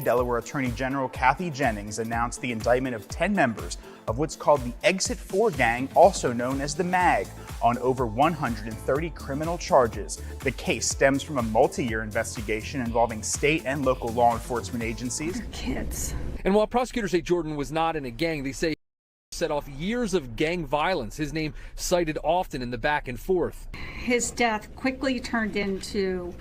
Delaware Attorney General Kathy Jennings announced the indictment of 10 members of what's called the Exit 4 gang, also known as the MAG, on over 130 criminal charges. The case stems from a multi-year investigation involving state and local law enforcement agencies. Kids. And while prosecutors say Jordan was not in a gang, they say he set off years of gang violence. His name cited often in the back and forth. His death quickly turned into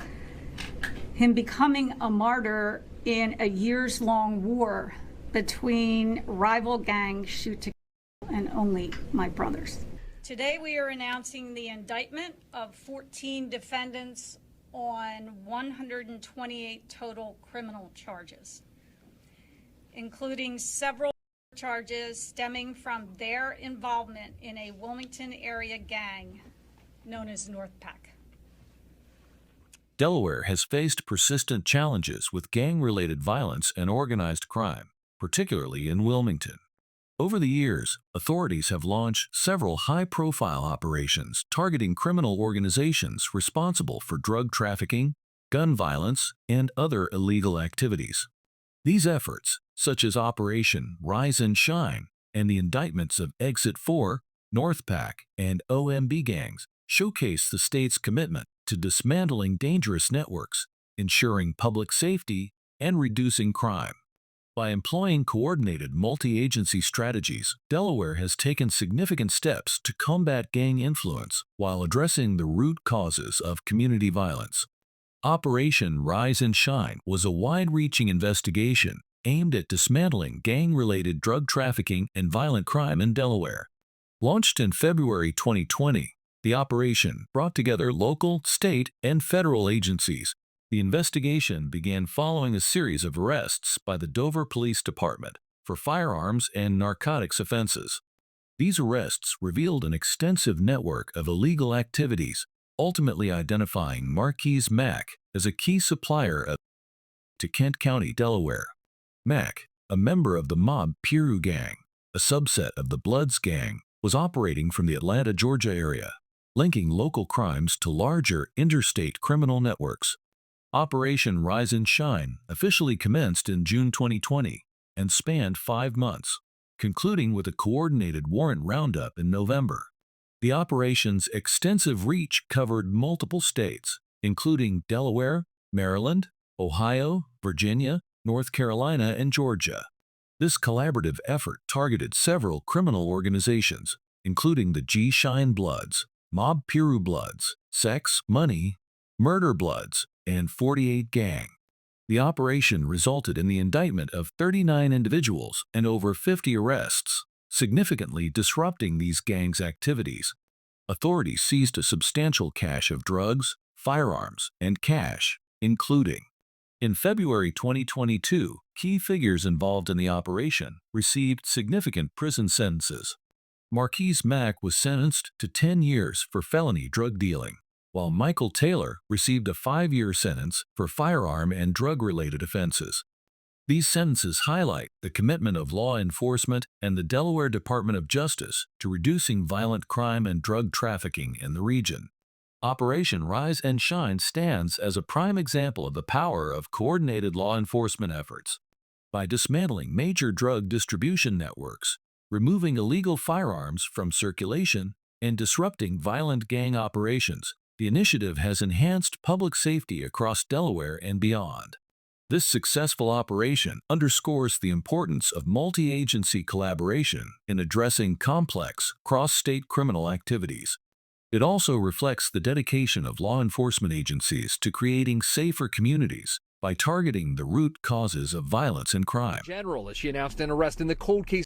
him becoming a martyr in a years-long war between rival gangs, shoot to kill, and only my brothers. Today we are announcing the indictment of 14 defendants on 128 total criminal charges, including several charges stemming from their involvement in a Wilmington area gang known as NorthPak. Delaware has faced persistent challenges with gang-related violence and organized crime, particularly in Wilmington. Over the years, authorities have launched several high-profile operations targeting criminal organizations responsible for drug trafficking, gun violence, and other illegal activities. These efforts, such as Operation Rise-N-Shyne and the indictments of Exit 4, NorthPak, and OMB gangs, showcase the state's commitment to dismantling dangerous networks, ensuring public safety, and reducing crime. By employing coordinated multi-agency strategies, Delaware has taken significant steps to combat gang influence while addressing the root causes of community violence. Operation Rise-N-Shyne was a wide-reaching investigation aimed at dismantling gang-related drug trafficking and violent crime in Delaware. Launched in February 2020, the operation brought together local, state, and federal agencies. The investigation began following a series of arrests by the Dover Police Department for firearms and narcotics offenses. These arrests revealed an extensive network of illegal activities, ultimately identifying Marquise Mack as a key supplier to Kent County, Delaware. Mack, a member of the Mob Piru Gang, a subset of the Bloods Gang, was operating from the Atlanta, Georgia area, linking local crimes to larger interstate criminal networks. Operation Rise-N-Shyne officially commenced in June 2020 and spanned 5 months, concluding with a coordinated warrant roundup in November. The operation's extensive reach covered multiple states, including Delaware, Maryland, Ohio, Virginia, North Carolina, and Georgia. This collaborative effort targeted several criminal organizations, including the G-Shine Bloods, Mob Piru Bloods, Sex, Money, Murder Bloods, and 48 Gang. The operation resulted in the indictment of 39 individuals and over 50 arrests, significantly disrupting these gangs' activities. Authorities seized a substantial cache of drugs, firearms, and cash, including. In February 2022, key figures involved in the operation received significant prison sentences. Marquise Mack was sentenced to 10 years for felony drug dealing, while Michael Taylor received a 5-year sentence for firearm and drug-related offenses. These sentences highlight the commitment of law enforcement and the Delaware Department of Justice to reducing violent crime and drug trafficking in the region. Operation Rise-N-Shyne stands as a prime example of the power of coordinated law enforcement efforts. By dismantling major drug distribution networks, removing illegal firearms from circulation, and disrupting violent gang operations, the initiative has enhanced public safety across Delaware and beyond. This successful operation underscores the importance of multi-agency collaboration in addressing complex, cross-state criminal activities. It also reflects the dedication of law enforcement agencies to creating safer communities by targeting the root causes of violence and crime. General, as she announced an arrest in the cold case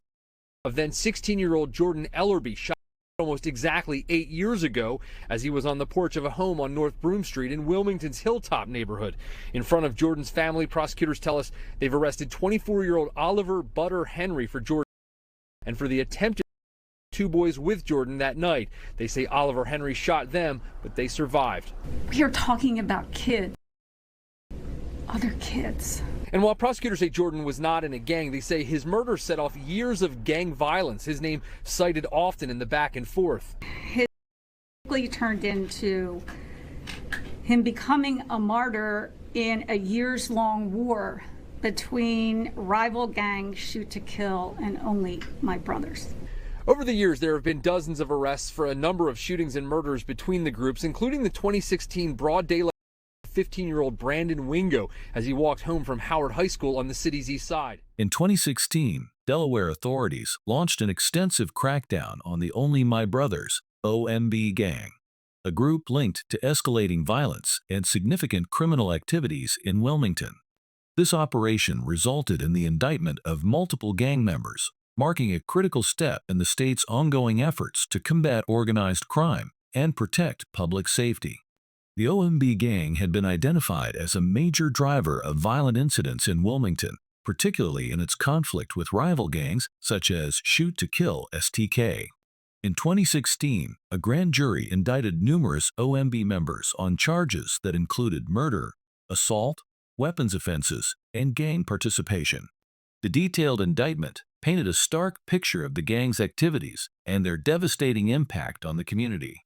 of then 16-year-old Jordan Ellerby, shot almost exactly 8 years ago as he was on the porch of a home on North Broome Street in Wilmington's Hilltop neighborhood. In front of Jordan's family, prosecutors tell us they've arrested 24-year-old Oliver Butter Henry for Jordan and for the attempted 2 boys with Jordan that night. They say Oliver Henry shot them, but they survived. We are talking about kids. Other kids. And while prosecutors say Jordan was not in a gang, they say his murder set off years of gang violence. His name cited often in the back and forth. His quickly turned into him becoming a martyr in a years-long war between rival gangs shoot to kill and only my brothers. Over the years, there have been dozens of arrests for a number of shootings and murders between the groups, including the 2016 broad daylight 15-year-old Brandon Wingo as he walked home from Howard High School on the city's east side. In 2016, Delaware authorities launched an extensive crackdown on the Only My Brothers (OMB) gang, a group linked to escalating violence and significant criminal activities in Wilmington. This operation resulted in the indictment of multiple gang members, marking a critical step in the state's ongoing efforts to combat organized crime and protect public safety. The OMB gang had been identified as a major driver of violent incidents in Wilmington, particularly in its conflict with rival gangs such as Shoot to Kill (STK). In 2016, a grand jury indicted numerous OMB members on charges that included murder, assault, weapons offenses, and gang participation. The detailed indictment painted a stark picture of the gang's activities and their devastating impact on the community.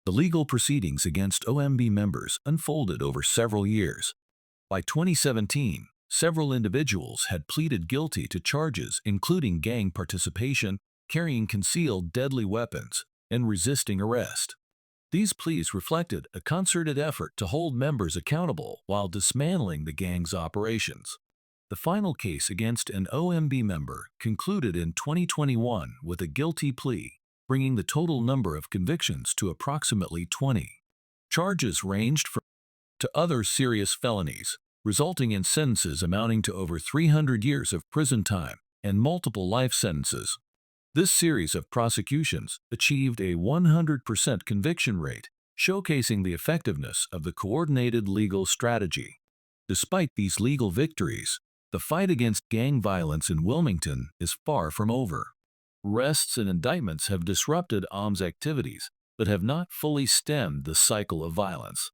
The legal proceedings against OMB members unfolded over several years. By 2017, several individuals had pleaded guilty to charges including gang participation, carrying concealed deadly weapons, and resisting arrest. These pleas reflected a concerted effort to hold members accountable while dismantling the gang's operations. The final case against an OMB member concluded in 2021 with a guilty plea, bringing the total number of convictions to approximately 20. Charges ranged from to other serious felonies, resulting in sentences amounting to over 300 years of prison time and multiple life sentences. This series of prosecutions achieved a 100% conviction rate, showcasing the effectiveness of the coordinated legal strategy. Despite these legal victories, the fight against gang violence in Wilmington is far from over. Arrests and indictments have disrupted OMB's activities, but have not fully stemmed the cycle of violence.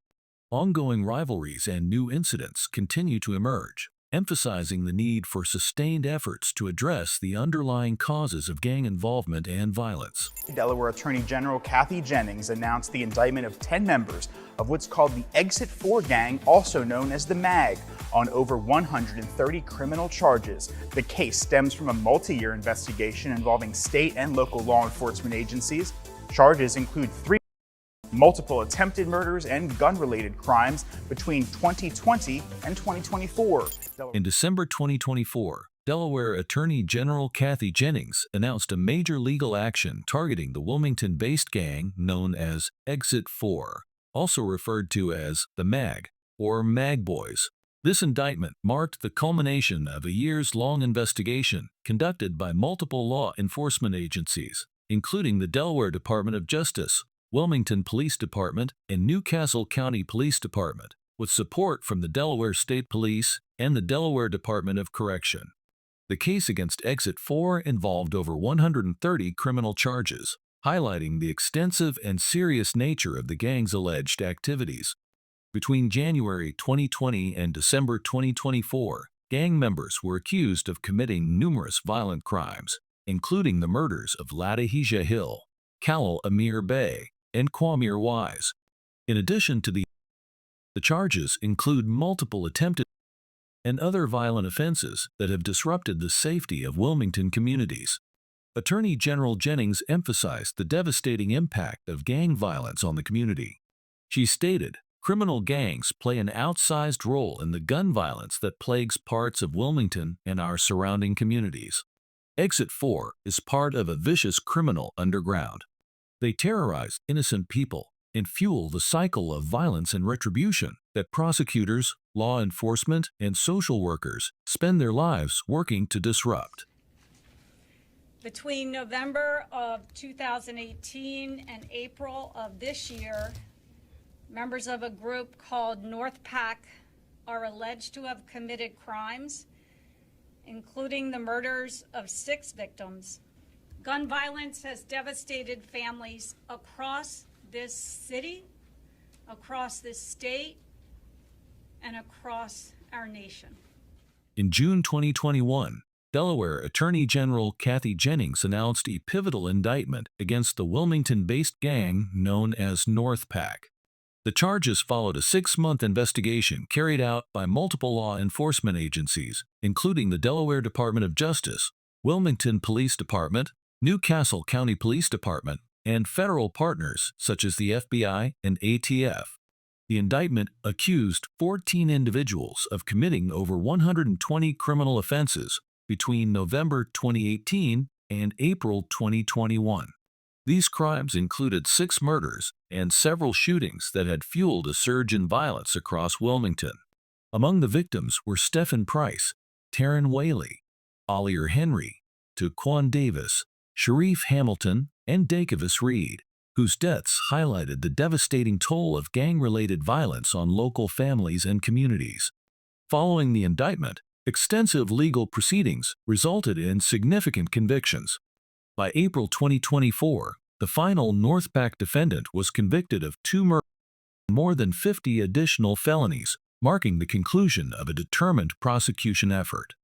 Ongoing rivalries and new incidents continue to emerge, emphasizing the need for sustained efforts to address the underlying causes of gang involvement and violence. Delaware Attorney General Kathy Jennings announced the indictment of 10 members of what's called the Exit 4 gang, also known as the MAG, on over 130 criminal charges. The case stems from a multi-year investigation involving state and local law enforcement agencies. Charges include 3 multiple attempted murders and gun-related crimes between 2020 and 2024. In December 2024, Delaware Attorney General Kathy Jennings announced a major legal action targeting the Wilmington-based gang known as Exit 4, also referred to as the MAG or MAG Boys. This indictment marked the culmination of a years-long investigation conducted by multiple law enforcement agencies, including the Delaware Department of Justice, Wilmington Police Department, and Newcastle County Police Department, with support from the Delaware State Police and the Delaware Department of Correction. The case against Exit 4 involved over 130 criminal charges, highlighting the extensive and serious nature of the gang's alleged activities. Between January 2020 and December 2024, gang members were accused of committing numerous violent crimes, including the murders of Ladahija Hill, Khalil Amir Bey, and Kwamir Wise. In addition to the charges include multiple attempted and other violent offenses that have disrupted the safety of Wilmington communities. Attorney General Jennings emphasized the devastating impact of gang violence on the community. She stated, "Criminal gangs play an outsized role in the gun violence that plagues parts of Wilmington and our surrounding communities. Exit 4 is part of a vicious criminal underground. They terrorize innocent people and fuel the cycle of violence and retribution that prosecutors, law enforcement, and social workers spend their lives working to disrupt." Between November of 2018 and April of this year, members of a group called NorthPak are alleged to have committed crimes, including the murders of 6 victims. Gun violence has devastated families across this city, across this state, and across our nation. In June 2021, Delaware Attorney General Kathy Jennings announced a pivotal indictment against the Wilmington-based gang known as NorthPak. The charges followed a 6-month investigation carried out by multiple law enforcement agencies, including the Delaware Department of Justice, Wilmington Police Department, Newcastle County Police Department, and federal partners such as the FBI and ATF. The indictment accused 14 individuals of committing over 120 criminal offenses between November 2018 and April 2021. These crimes included 6 murders and several shootings that had fueled a surge in violence across Wilmington. Among the victims were Stephen Price, Taryn Whaley, Ollier Henry, Taquan Davis, Sharif Hamilton, and Dakevis Reed, whose deaths highlighted the devastating toll of gang-related violence on local families and communities. Following the indictment, extensive legal proceedings resulted in significant convictions. By April 2024, the final NorthPak defendant was convicted of 2 murders and more than 50 additional felonies, marking the conclusion of a determined prosecution effort.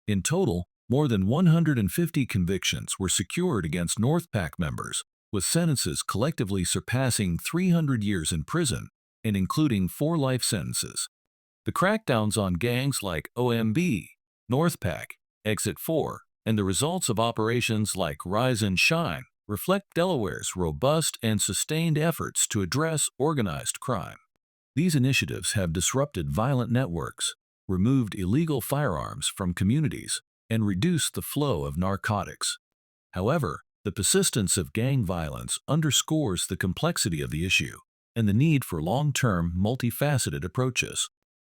In total, more than 150 convictions were secured against NorthPak members, with sentences collectively surpassing 300 years in prison and including 4 life sentences. The crackdowns on gangs like OMB, NorthPak, Exit 4, and the results of operations like Rise-N-Shyne reflect Delaware's robust and sustained efforts to address organized crime. These initiatives have disrupted violent networks, removed illegal firearms from communities, and reduced the flow of narcotics. However, the persistence of gang violence underscores the complexity of the issue and the need for long-term, multifaceted approaches.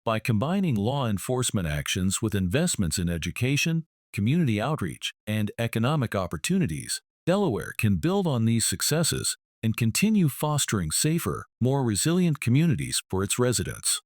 By combining law enforcement actions with investments in education, community outreach, and economic opportunities, Delaware can build on these successes and continue fostering safer, more resilient communities for its residents.